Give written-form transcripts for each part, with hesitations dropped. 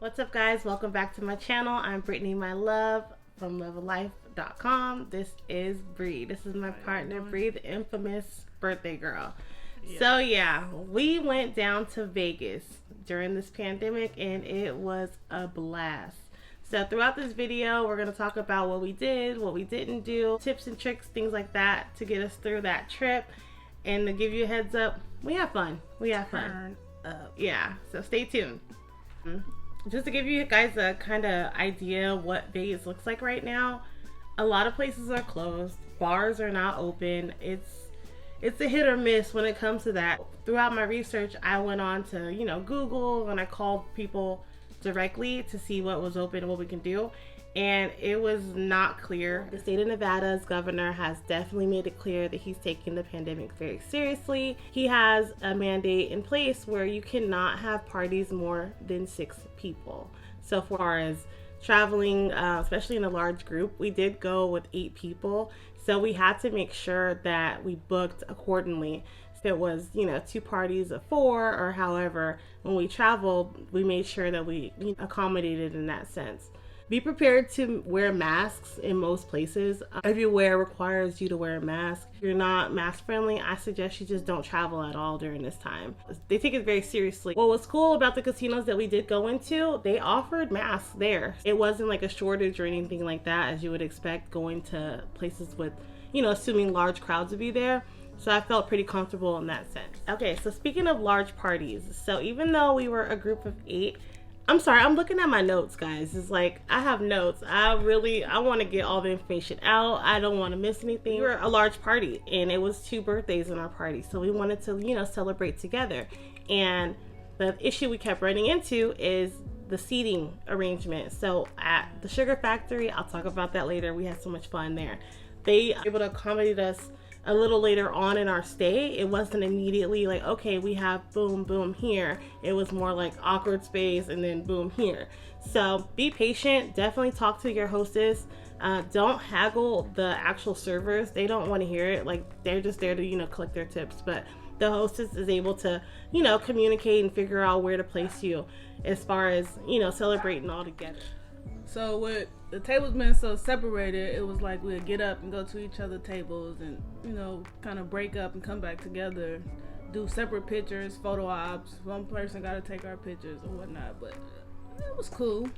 What's up, guys? Welcome back to my channel. I'm Brittney Milove from livealife.com. This is Bree. This is my partner, Bree, the infamous birthday girl. Yeah. So yeah, we went down to Vegas during this pandemic and it was a blast. So throughout this video, we're going to talk about what we did, what we didn't do, tips and tricks, things like that to get us through that trip. And to give you a heads up, we have fun. We have fun. Turn up. Yeah, so stay tuned. Just to give you guys a kind of idea what Vegas looks like right now, a lot of places are closed. Bars are not open. It's a hit or miss when it comes to that. Throughout my research, I went on to, Google, and I called people directly to see what was open and what we can do. And it was not clear. The state of Nevada's governor has definitely made it clear that he's taking the pandemic very seriously. He has a mandate in place where you cannot have parties more than 6 people. So far as traveling, especially in a large group, we did go with 8 people. So we had to make sure that we booked accordingly. If it was, 2 parties of 4 or however, when we traveled, we made sure that we accommodated in that sense. Be prepared to wear masks in most places. Everywhere requires you to wear a mask. If you're not mask friendly, I suggest you just don't travel at all during this time. They take it very seriously. What was cool about the casinos that we did go into, they offered masks there. It wasn't like a shortage or anything like that, as you would expect going to places with, assuming large crowds would be there. So I felt pretty comfortable in that sense. Okay, so speaking of large parties, so even though we were a group of 8, I'm sorry, I'm looking at my notes, guys. It's like, I have notes. I want to get all the information out. I don't want to miss anything. We were a large party, and it was 2 birthdays in our party. So we wanted to, celebrate together. And the issue we kept running into is the seating arrangement. So at the Sugar Factory, I'll talk about that later. We had so much fun there. They were able to accommodate us a little later on in our stay. It wasn't immediately like, okay, we have boom, boom here. It was more like awkward space and then boom here. So be patient. Definitely talk to your hostess. Don't haggle the actual servers. They don't want to hear it. Like, they're just there to, collect their tips. But the hostess is able to, communicate and figure out where to place you as far as, celebrating all together. So with the tables being so separated, it was like we'd get up and go to each other's tables and, kind of break up and come back together, do separate pictures, photo ops. One person got to take our pictures or whatnot, but it was cool.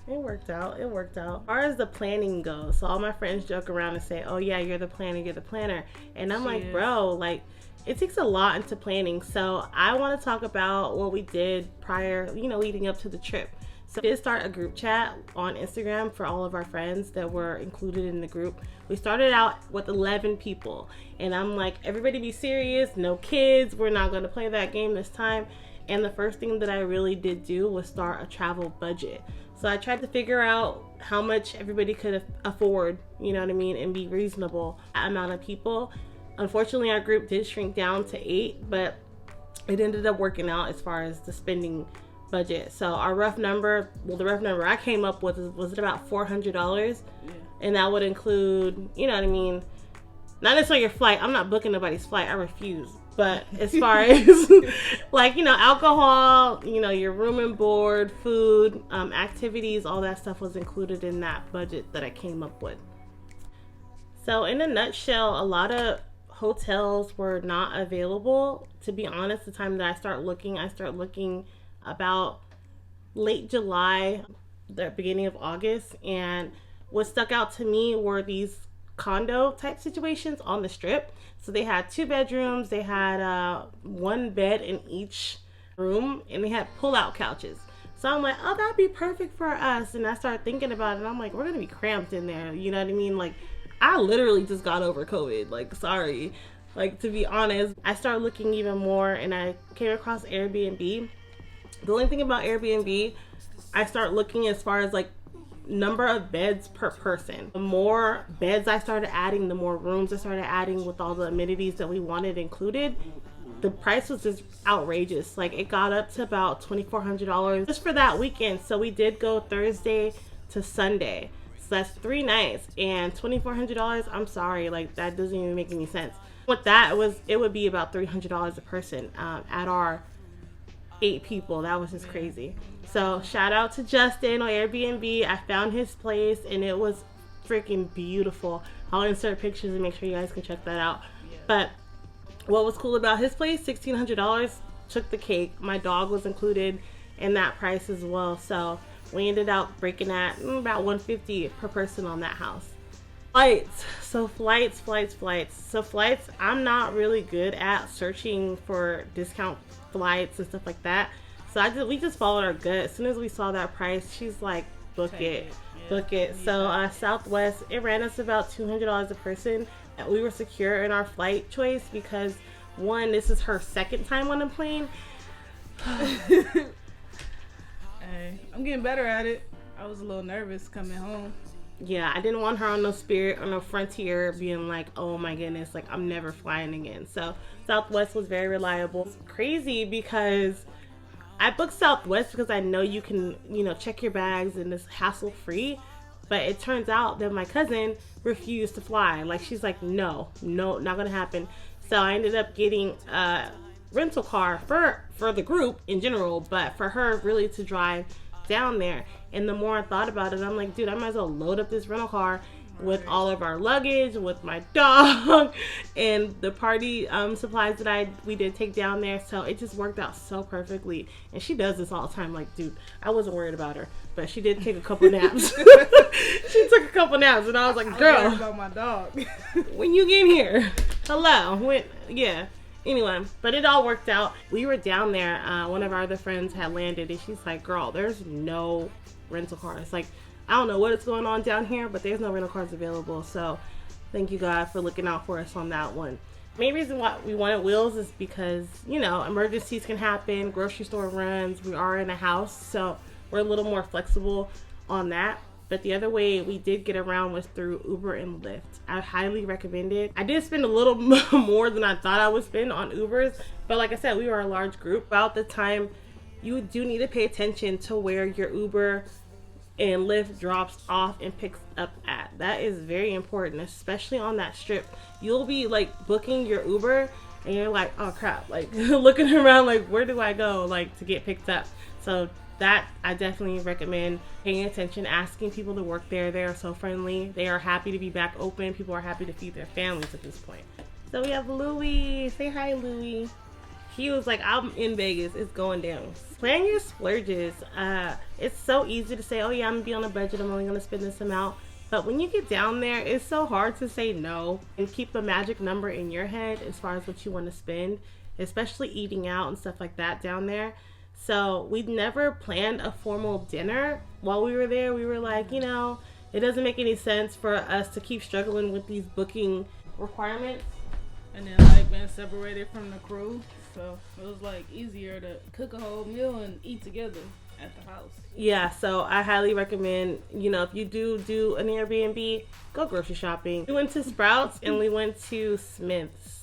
It worked out. As far as the planning goes, so all my friends joke around and say, oh yeah, you're the planner. And I'm like, bro, like, it takes a lot into planning. So I want to talk about what we did prior, leading up to the trip. So we did start a group chat on Instagram for all of our friends that were included in the group. We started out with 11 people, and I'm like, everybody be serious, no kids, we're not going to play that game this time. And the first thing that I really did do was start a travel budget. So I tried to figure out how much everybody could afford, and be reasonable amount of people. Unfortunately, our group did shrink down to 8, but it ended up working out as far as the spending budget. So our the rough number I came up with was it about $400, and that would include, not necessarily your flight. I'm not booking nobody's flight. I refuse. But as far as like, alcohol, your room and board, food, activities, all that stuff was included in that budget that I came up with. So in a nutshell, a lot of hotels were not available. To be honest, the time that I start looking about late July, the beginning of August, and what stuck out to me were these condo type situations on the strip. So they had 2 bedrooms, they had 1 bed in each room, and they had pull-out couches. So I'm like, oh, that'd be perfect for us. And I started thinking about it, and I'm like, we're gonna be cramped in there, Like, I literally just got over COVID, like, sorry. Like, to be honest, I started looking even more, and I came across Airbnb. The only thing about Airbnb, I start looking as far as like number of beds per person. The more beds I started adding, the more rooms I started adding with all the amenities that we wanted included, the price was just outrageous. Like, it got up to about $2,400 just for that weekend. So we did go Thursday to Sunday. So that's 3 nights and $2,400. I'm sorry, like, that doesn't even make any sense. With that, it would be about $300 a person at our 8 people. That was just crazy. So shout out to Justin on Airbnb. I found his place and it was freaking beautiful. I'll insert pictures and make sure you guys can check that out. But what was cool about his place, $1,600 took the cake. My dog was included in that price as well. So we ended up breaking at about $150 per person on that house. Flights. So flights. I'm not really good at searching for discount flights and stuff like that. So we just followed our gut. As soon as we saw that price, she's like, book it. So Southwest, it ran us about $200 a person. We were secure in our flight choice because, one, this is her second time on a plane. Hey, I'm getting better at it. I was a little nervous coming home. Yeah, I didn't want her on no Spirit or no Frontier being like, oh my goodness, like I'm never flying again. So Southwest was very reliable. It's crazy because I booked Southwest because I know you can, check your bags and it's hassle free. But it turns out that my cousin refused to fly. Like, she's like, no, not gonna happen. So I ended up getting a rental car for the group in general, but for her really to drive down there. And the more I thought about it, I'm like, dude, I might as well load up this rental car with all of our luggage, with my dog, and the party supplies that we did take down there. So it just worked out so perfectly. And she does this all the time. Like, dude, I wasn't worried about her, but she did take a couple naps. She took a couple naps, and I was like, girl, I'm worried about my dog. when you get here, hello, yeah. Anyway, but it all worked out. We were down there. One of our other friends had landed, and she's like, girl, there's no rental cars. Like, I don't know what is going on down here, but there's no rental cars available. So thank you, God, for looking out for us on that one. Main reason why we wanted wheels is because, emergencies can happen, grocery store runs, we are in a house, so we're a little more flexible on that. But the other way we did get around was through Uber and Lyft. I highly recommend it. I did spend a little more than I thought I would spend on Ubers, but like I said, we were a large group. About the time, you do need to pay attention to where your Uber and Lyft drops off and picks up at. That is very important, especially on that strip. You'll be like booking your Uber and you're like, oh crap, like looking around like, where do I go like to get picked up? So that I definitely recommend paying attention, asking people to work there. They are so friendly. They are happy to be back open. People are happy to feed their families at this point. So we have Louie. Say hi, Louie. He was like, I'm in Vegas. It's going down. Plan your splurges. It's so easy to say, oh yeah, I'm gonna be on a budget. I'm only gonna spend this amount. But when you get down there, it's so hard to say no and keep a magic number in your head as far as what you want to spend, especially eating out and stuff like that down there. So we never planned a formal dinner while we were there. We were like, it doesn't make any sense for us to keep struggling with these booking requirements. And then like being separated from the crew. So it was like easier to cook a whole meal and eat together at the house. Yeah, so I highly recommend, if you do an Airbnb, go grocery shopping. We went to Sprouts and we went to Smith's.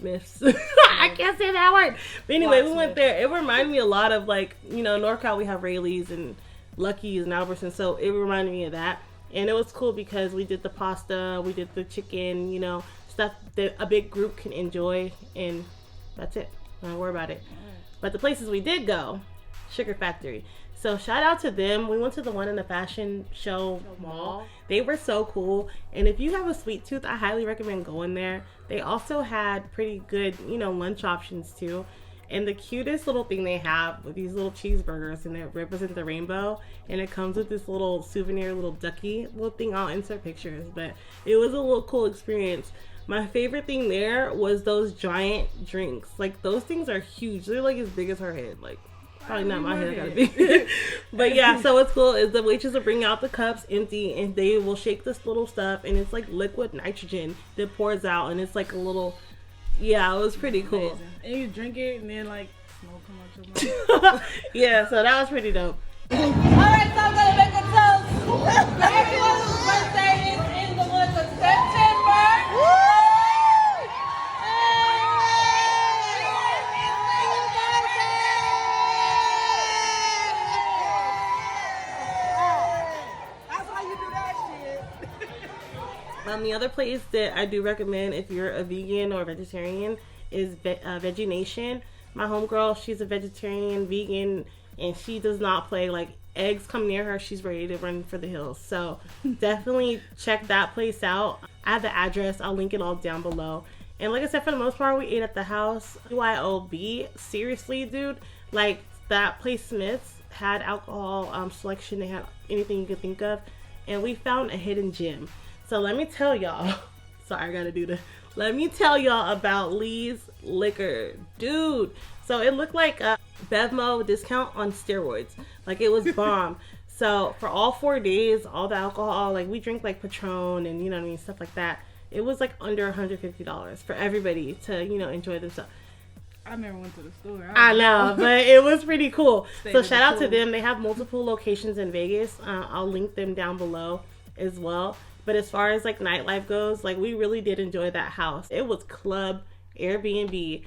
I can't say that word. But anyway, we went there. It reminded me a lot of like, NorCal, we have Rayleigh's and Lucky's and Albertsons. So it reminded me of that. And it was cool because we did the pasta, we did the chicken, stuff that a big group can enjoy. And that's it. Don't worry about it. But the places we did go, Sugar Factory. So shout out to them. We went to the one in the fashion show mall. They were so cool. And if you have a sweet tooth, I highly recommend going there. They also had pretty good, lunch options too. And the cutest little thing they have with these little cheeseburgers, and they represent the rainbow. And it comes with this little souvenir, little ducky little thing. I'll insert pictures, but it was a little cool experience. My favorite thing there was those giant drinks. Like, those things are huge. They're like as big as her head. Like, probably not my head, gotta be. But yeah, so what's cool is the waitress will bring out the cups empty and they will shake this little stuff and it's like liquid nitrogen that pours out and it's like a little, yeah, it was pretty cool. Amazing. And you drink it and then like smoke come out your mouth. Yeah, so that was pretty dope. Alright, so I'm gonna make a toast. Everyone's birthday is in the month of September. Woo! The other place that I do recommend if you're a vegan or vegetarian is Veggie Nation. My homegirl, she's a vegetarian, vegan, and she does not play. Like, eggs come near her, she's ready to run for the hills. So definitely check that place out. I have the address. I'll link it all down below. And like I said, for the most part, we ate at the house. BYOB, seriously, dude. Like, that place, Smith's, had alcohol selection. They had anything you could think of. And we found a hidden gem. So let me tell y'all. Sorry, I gotta do this. Let me tell y'all about Lee's Liquor. Dude. So it looked like a Bevmo discount on steroids. Like, it was bomb. So for all 4 days, all the alcohol, like, we drink like Patron and, you know what I mean, stuff like that. It was like under $150 for everybody to, you know, enjoy themselves. I never went to the store. I know, but it was pretty cool. So shout out to pool. them. They have multiple locations in Vegas. I'll link them down below as well. But as far as like nightlife goes, like, we really did enjoy that house. It was club AirBnB.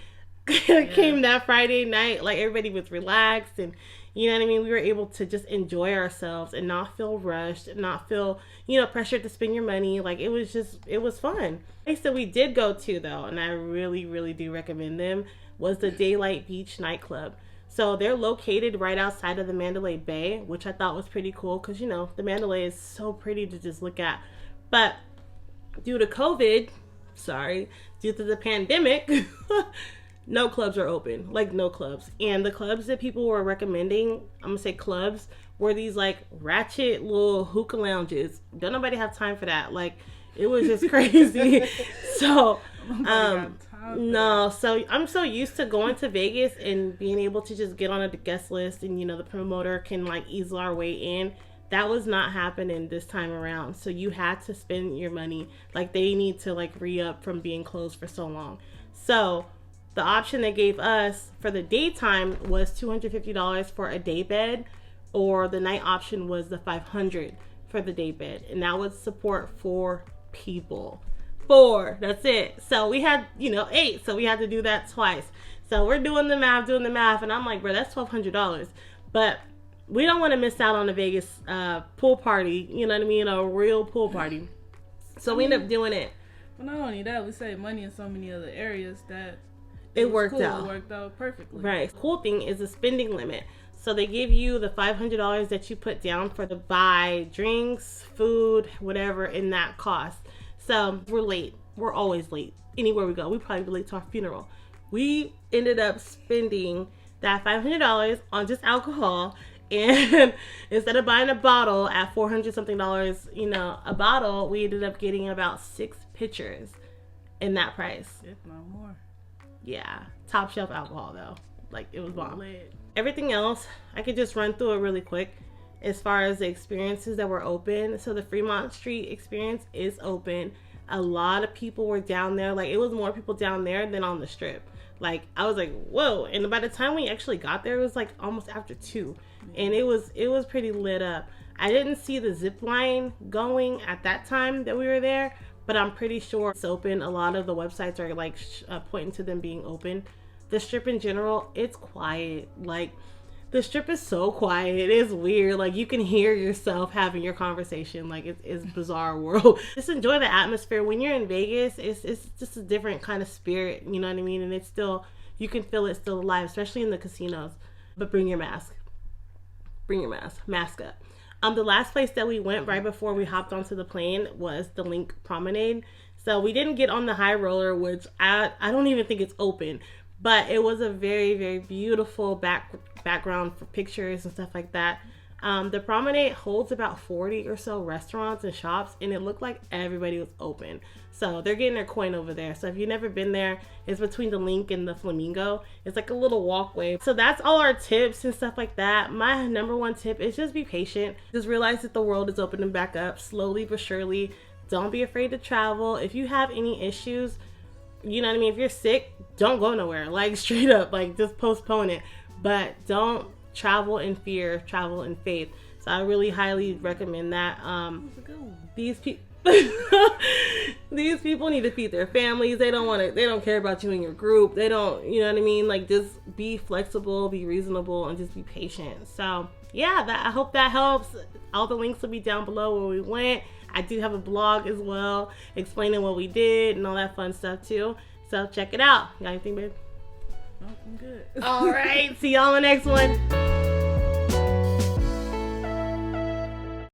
Came that Friday night, like, everybody was relaxed, and you know what I mean, we were able to just enjoy ourselves and not feel rushed, not feel, you know, pressured to spend your money. Like, it was fun. The place that we did go to, though, and I really do recommend them, was the Daylight Beach nightclub. So they're located right outside of the Mandalay Bay, which I thought was pretty cool because, you know, the Mandalay is so pretty to just look at. But due to COVID, due to the pandemic, no clubs are open. Like, no clubs. And the clubs that people were recommending, I'm gonna say clubs, were these like ratchet little hookah lounges. Don't nobody have time for that. Like, it was just crazy. So no, so I'm so used to going to Vegas and being able to just get on a guest list, and, you know, the promoter can like easel our way in. That was not happening this time around. So you had to spend your money. Like, they need to like re-up from being closed for so long. So the option they gave us for the daytime was $250 for a day bed, or the night option was the $500 for the day bed. And that was support 4 people. 4, that's it. So we had, you know, 8, so we had to do that twice. So we're doing the math, and I'm like, bro, that's $1,200. But we don't want to miss out on the Vegas pool party, you know what I mean, a real pool party. So we ended up doing it. Well, not only that, we saved money in so many other areas that it worked cool. out. It worked out perfectly. Right. Cool thing is the spending limit. So they give you the $500 that you put down for the buy drinks, food, whatever in that cost. So we're late. We're always late. Anywhere we go, we probably be late to our funeral. We ended up spending that $500 on just alcohol, and instead of buying a bottle at $400 something, you know, a bottle, we ended up getting about 6 pitchers in that price. If not more. Yeah, top shelf alcohol though. Like, it was bomb. Lit. Everything else, I could just run through it really quick. As far as the experiences that were open, so the Fremont Street experience is open. A lot of people were down there. Like, it was more people down there than on the Strip. Like, I was like, whoa. And by the time we actually got there, it was like almost after 2, and it was pretty lit up. I didn't see the zip line going at that time that we were there, but I'm pretty sure it's open. A lot of the websites are like pointing to them being open. The Strip in general, it's quiet. Like, the Strip is so quiet. It is weird. Like, you can hear yourself having your conversation. Like, it's bizarre world. Just enjoy the atmosphere. When you're in Vegas, it's just a different kind of spirit. You know what I mean? And it's still, you can feel it still alive, especially in the casinos. But bring your mask. Bring your mask. Mask up. The last place that we went right before we hopped onto the plane was the Link Promenade. So we didn't get on the high roller, which I don't even think it's open. But it was a very, very beautiful background for pictures and stuff like that. The promenade holds about 40 or so restaurants and shops, and it looked like everybody was open. So they're getting their coin over there. So if you've never been there, it's between the Link and the Flamingo. It's like a little walkway. So that's all our tips and stuff like that. My number 1 tip is just be patient. Just realize that the world is opening back up slowly but surely. Don't be afraid to travel. If you have any issues, you know what I mean? If you're sick, don't go nowhere. Like, straight up, like, just postpone it. But don't travel in fear, travel in faith. So I really highly recommend that. These people need to feed their families. They don't care about you and your group. They don't, you know what I mean? Like, just be flexible, be reasonable, and just be patient. So yeah, I hope that helps. All the links will be down below where we went. I do have a blog as well explaining what we did and all that fun stuff too. So check it out. You got anything, babe? I'm good. All right. See y'all on the next one.